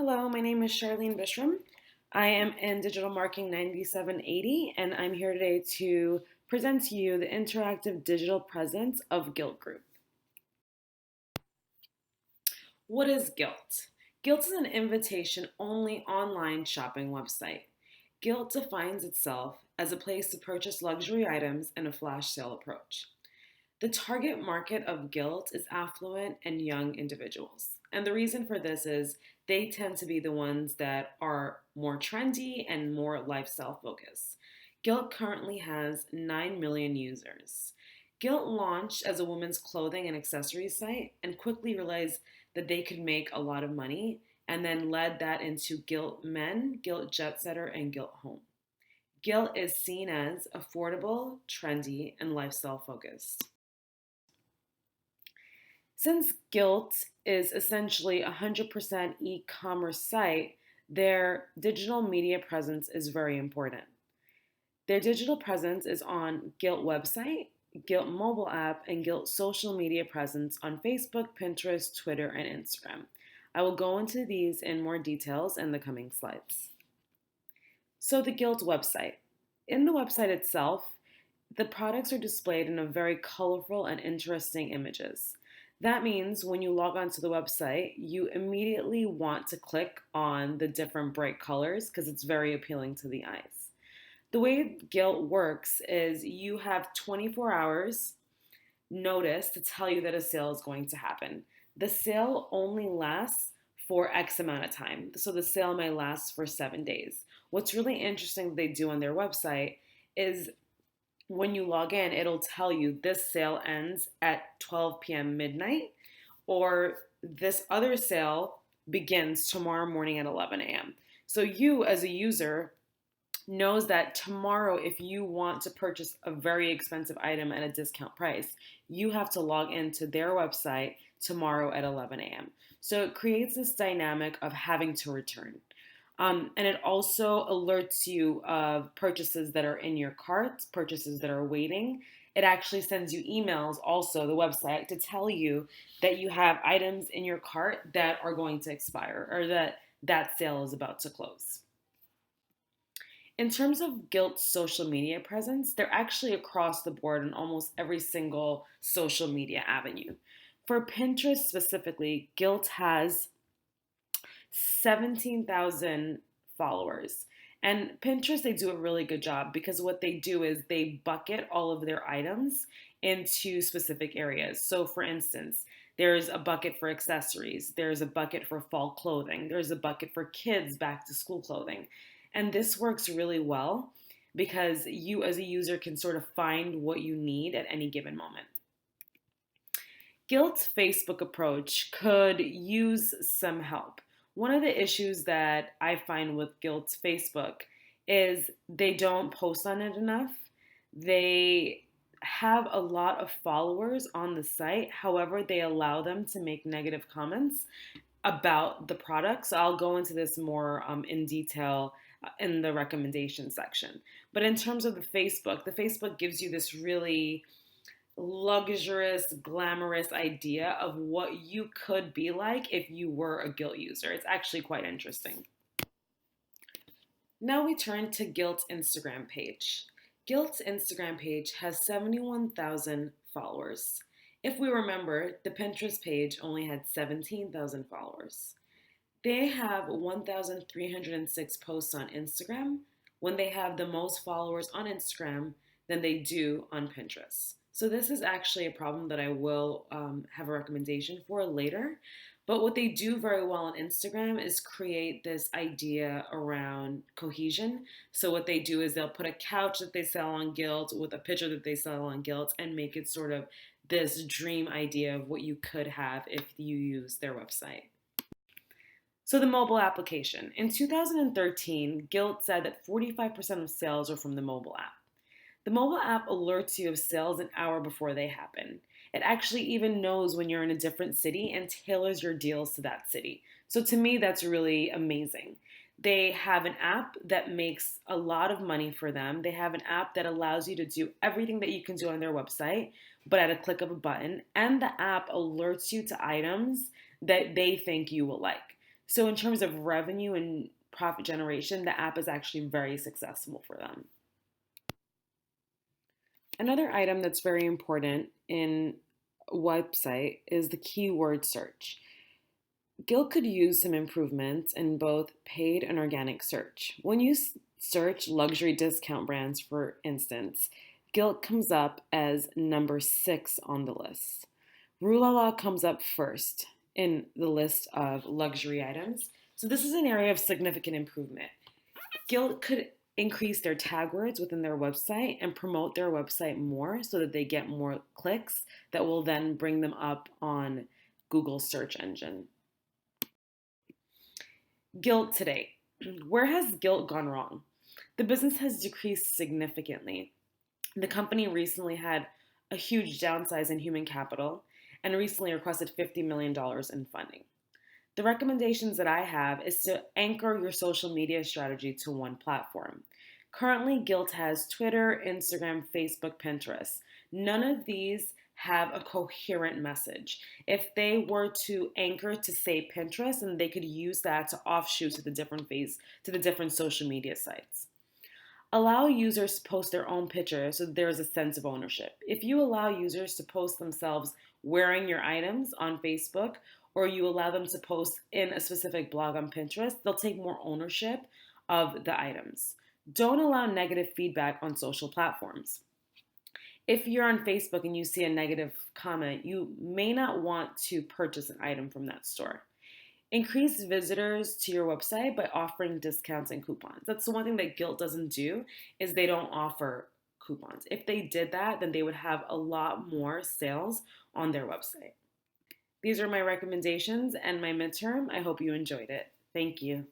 Hello, my name is Charlene Bishram. I am in Digital Marketing 9780, and I'm here today to present to you the interactive digital presence of Gilt Group. What is Gilt? Gilt is an invitation-only online shopping website. Gilt defines itself as a place to purchase luxury items in a flash sale approach. The target market of Gilt is affluent and young individuals. And the reason for this is they tend to be the ones that are more trendy and more lifestyle focused. Gilt currently has 9 million users. Gilt launched as a women's clothing and accessories site and quickly realized that they could make a lot of money and then led that into Gilt Men, Gilt Jet Setter, and Gilt Home. Gilt is seen as affordable, trendy, and lifestyle focused. Since Gilt is essentially a 100% e-commerce site, their digital media presence is very important. Their digital presence is on Gilt website, Gilt mobile app, and Gilt social media presence on Facebook, Pinterest, Twitter, and Instagram. I will go into these in more details in the coming slides. So the Gilt website. In the website itself, the products are displayed in a very colorful and interesting images. That means when you log onto the website, you immediately want to click on the different bright colors because it's very appealing to the eyes. The way Gilt works is you have 24 hours notice to tell you that a sale is going to happen. The sale only lasts for X amount of time. So the sale may last for 7 days. What's really interesting that they do on their website is when you log in, it'll tell you this sale ends at 12 p.m. midnight, or this other sale begins tomorrow morning at 11 a.m. So you as a user knows that tomorrow, if you want to purchase a very expensive item at a discount price, you have to log into their website tomorrow at 11 a.m. So it creates this dynamic of having to return. And it also alerts you of purchases that are in your cart, purchases that are waiting. It actually sends you emails, also the website, to tell you that you have items in your cart that are going to expire or that sale is about to close. In terms of Gilt's social media presence, they're actually across the board in almost every single social media avenue. For Pinterest specifically, Gilt has 17,000 followers. And Pinterest, they do a really good job because what they do is they bucket all of their items into specific areas. So for instance, there's a bucket for accessories, there's a bucket for fall clothing, there's a bucket for kids back to school clothing. And this works really well because you as a user can sort of find what you need at any given moment. Gilt's Facebook approach could use some help. One of the issues that I find with Gilt's Facebook is they don't post on it enough. They have a lot of followers on the site. However, they allow them to make negative comments about the product. So I'll go into this more in detail in the recommendation section. But in terms of the Facebook gives you this really luxurious, glamorous idea of what you could be like if you were a Gilt user. It's actually quite interesting. Now we turn to Gilt's Instagram page. Gilt's Instagram page has 71,000 followers. If we remember, the Pinterest page only had 17,000 followers. They have 1,306 posts on Instagram when they have the most followers on Instagram than they do on Pinterest. So this is actually a problem that I will have a recommendation for later. But what they do very well on Instagram is create this idea around cohesion. So what they do is they'll put a couch that they sell on Gilt with a picture that they sell on Gilt and make it sort of this dream idea of what you could have if you use their website. So the mobile application. In 2013, Gilt said that 45% of sales are from the mobile app. The mobile app alerts you of sales an hour before they happen. It actually even knows when you're in a different city and tailors your deals to that city. So to me, that's really amazing. They have an app that makes a lot of money for them. They have an app that allows you to do everything that you can do on their website, but at a click of a button. And the app alerts you to items that they think you will like. So, in terms of revenue and profit generation, the app is actually very successful for them. Another item that's very important in a website is the keyword search. Gilt could use some improvements in both paid and organic search. When you search luxury discount brands, for instance, Gilt comes up as number 6 on the list. Rue La La comes up first in the list of luxury items. So this is an area of significant improvement. Gilt could increase their tag words within their website and promote their website more so that they get more clicks that will then bring them up on Google's search engine. Gilt today. Where has Gilt gone wrong? The business has decreased significantly. The company recently had a huge downsize in human capital and recently requested $50 million in funding. The recommendations that I have is to anchor your social media strategy to one platform. Currently, Gilt has Twitter, Instagram, Facebook, Pinterest. None of these have a coherent message. If they were to anchor to say Pinterest, and they could use that to offshoot to the different social media sites. Allow users to post their own picture so there's a sense of ownership. If you allow users to post themselves wearing your items on Facebook, or you allow them to post in a specific blog on Pinterest, they'll take more ownership of the items. Don't allow negative feedback on social platforms. If you're on Facebook and you see a negative comment, you may not want to purchase an item from that store. Increase visitors to your website by offering discounts and coupons. That's the one thing that Gilt doesn't do, is they don't offer coupons. If they did that, then they would have a lot more sales on their website. These are my recommendations and my midterm. I hope you enjoyed it. Thank you.